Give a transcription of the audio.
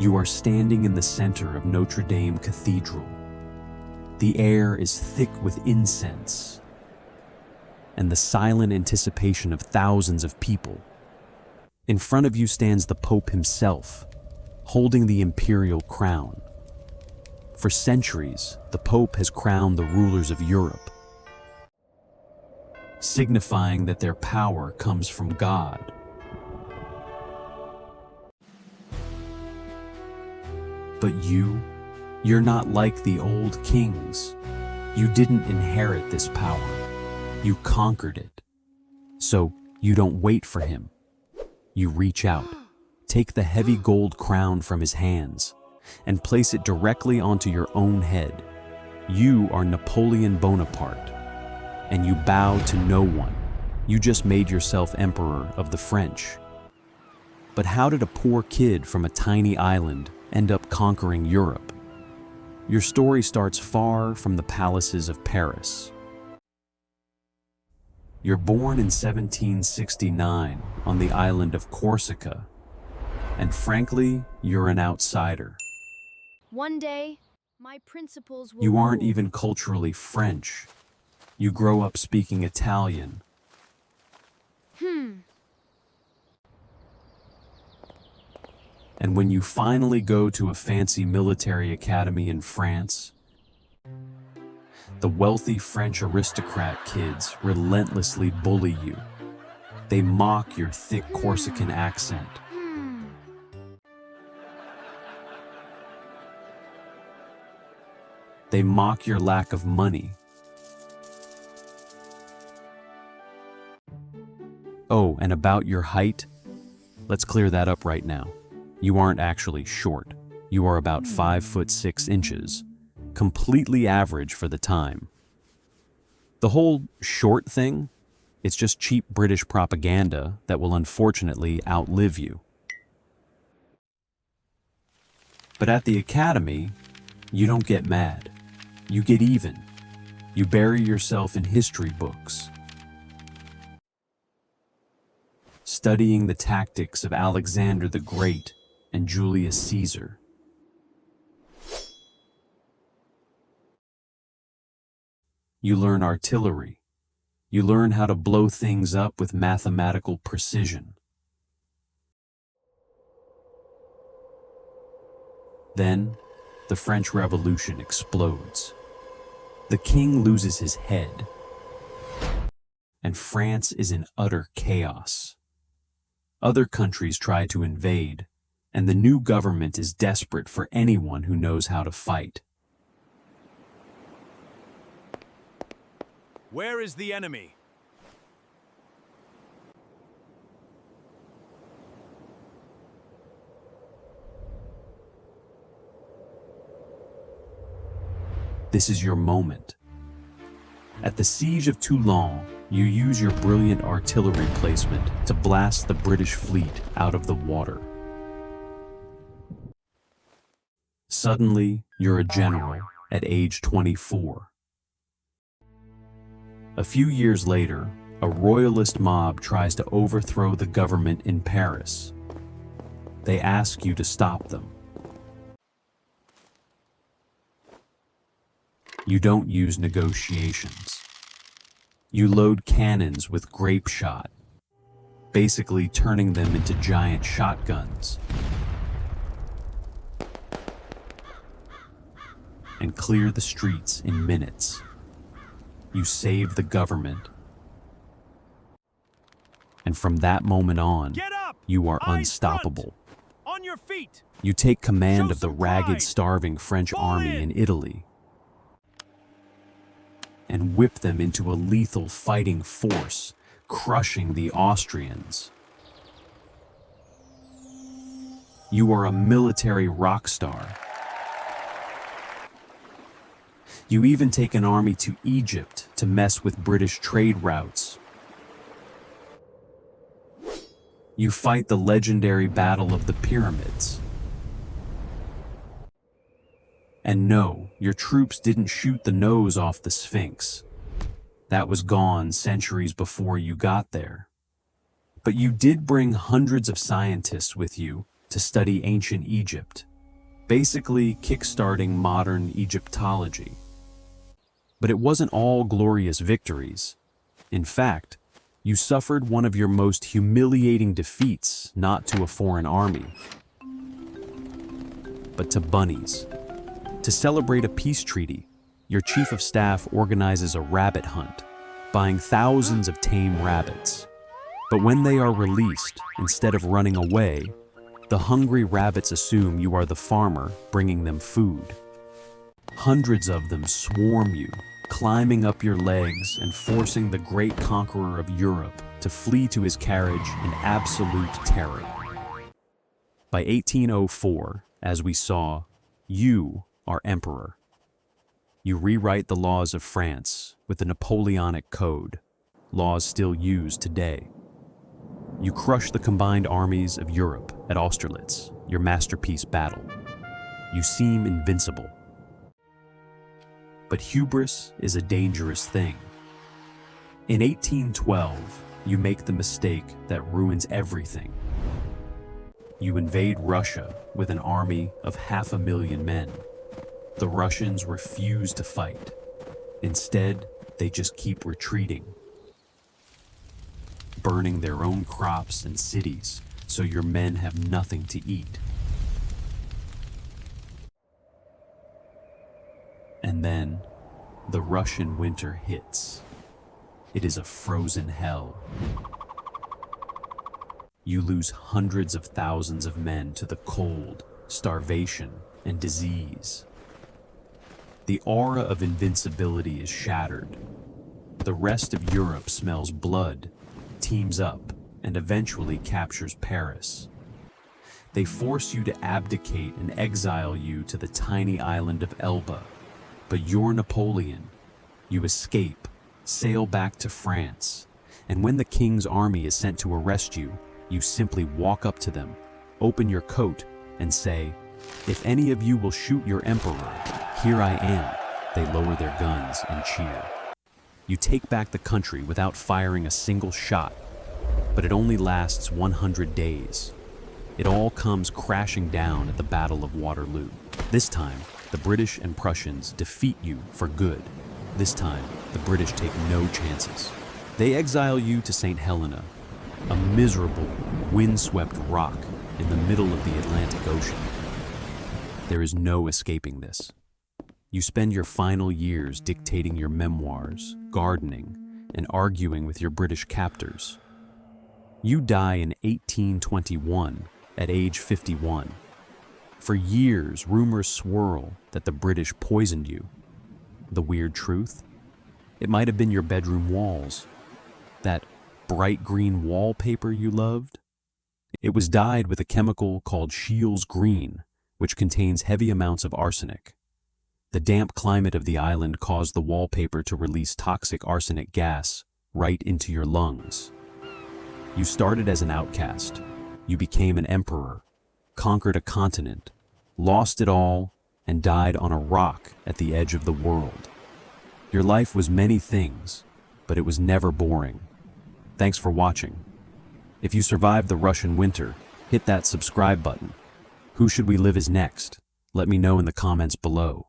You are standing in the center of Notre Dame Cathedral. The air is thick with incense and the silent anticipation of thousands of people. In front of you stands the Pope himself, holding the imperial crown. For centuries, the Pope has crowned the rulers of Europe, signifying that their power comes from God. But you're not like the old kings. You didn't inherit this power. You conquered it. So you don't wait for him. You reach out, take the heavy gold crown from his hands, and place it directly onto your own head. You are Napoleon Bonaparte, and you bow to no one. You just made yourself emperor of the French. But how did a poor kid from a tiny island end up conquering Europe? Your story starts far from the palaces of Paris. You're born in 1769 on the island of Corsica, and frankly, you're an outsider. One day, my principles will You aren't rule. even culturally French. You grow up speaking Italian. And when you finally go to a fancy military academy in France, the wealthy French aristocrat kids relentlessly bully you. They mock your thick Corsican accent. They mock your lack of money. Oh, and about your height? Let's clear that up right now. You aren't actually short. You are about 5'6" completely average for the time. The whole short thing, it's just cheap British propaganda that will unfortunately outlive you. But at the academy, you don't get mad. You get even. You bury yourself in history books, studying the tactics of Alexander the Great and Julius Caesar. You learn artillery. You learn how to blow things up with mathematical precision. Then, the French Revolution explodes. The king loses his head, and France is in utter chaos. Other countries try to invade, and the new government is desperate for anyone who knows how to fight. Where is the enemy? This is your moment. At the Siege of Toulon, you use your brilliant artillery placement to blast the British fleet out of the water. Suddenly, you're a general at age 24. A few years later, a royalist mob tries to overthrow the government in Paris. They ask you to stop them. You don't use negotiations. You load cannons with grapeshot, basically turning them into giant shotguns, and clear the streets in minutes. You save the government. And from that moment on, Get up! you are Eyes unstoppable. front! On your feet! You take command Show of the some ragged, pride! starving French Fall army in! in Italy and whip them into a lethal fighting force, crushing the Austrians. You are a military rock star. You even take an army to Egypt to mess with British trade routes. You fight the legendary Battle of the Pyramids. And no, your troops didn't shoot the nose off the Sphinx. That was gone centuries before you got there. But you did bring hundreds of scientists with you to study ancient Egypt. basically kickstarting modern Egyptology. But it wasn't all glorious victories. In fact, you suffered one of your most humiliating defeats, not to a foreign army, but to bunnies. To celebrate a peace treaty, your chief of staff organizes a rabbit hunt, buying thousands of tame rabbits. But when they are released, instead of running away, the hungry rabbits assume you are the farmer bringing them food. Hundreds of them swarm you, climbing up your legs and forcing the great conqueror of Europe to flee to his carriage in absolute terror. By 1804, as we saw, you are emperor. You rewrite the laws of France with the Napoleonic Code, laws still used today. You crush the combined armies of Europe at Austerlitz, your masterpiece battle. You seem invincible. But hubris is a dangerous thing. In 1812, you make the mistake that ruins everything. You invade Russia with an army of 500,000 men. The Russians refuse to fight. Instead, they just keep retreating, burning their own crops and cities so your men have nothing to eat. And then, the Russian winter hits. It is a frozen hell. You lose hundreds of thousands of men to the cold, starvation, and disease. The aura of invincibility is shattered. The rest of Europe smells blood, teams up, and eventually captures Paris. They force you to abdicate and exile you to the tiny island of Elba. But you're Napoleon. You escape, sail back to France, and when the king's army is sent to arrest you, you simply walk up to them, open your coat, and say, "If any of you will shoot your emperor, here I am." They lower their guns and cheer. You take back the country without firing a single shot, but it only lasts 100 days. It all comes crashing down at the Battle of Waterloo. This time, the British and Prussians defeat you for good. This time, the British take no chances. They exile you to St. Helena, a miserable, windswept rock in the middle of the Atlantic Ocean. There is no escaping this. You spend your final years dictating your memoirs, gardening, and arguing with your British captors. You die in 1821 at age 51. For years, rumors swirl that the British poisoned you. The weird truth? It might have been your bedroom walls. That bright green wallpaper you loved? It was dyed with a chemical called Scheele's green, which contains heavy amounts of arsenic. The damp climate of the island caused the wallpaper to release toxic arsenic gas right into your lungs. You started as an outcast. You became an emperor, conquered a continent, lost it all, and died on a rock at the edge of the world. Your life was many things, but it was never boring. Thanks for watching. If you survived the Russian winter, hit that subscribe button. Who should we live as next? Let me know in the comments below.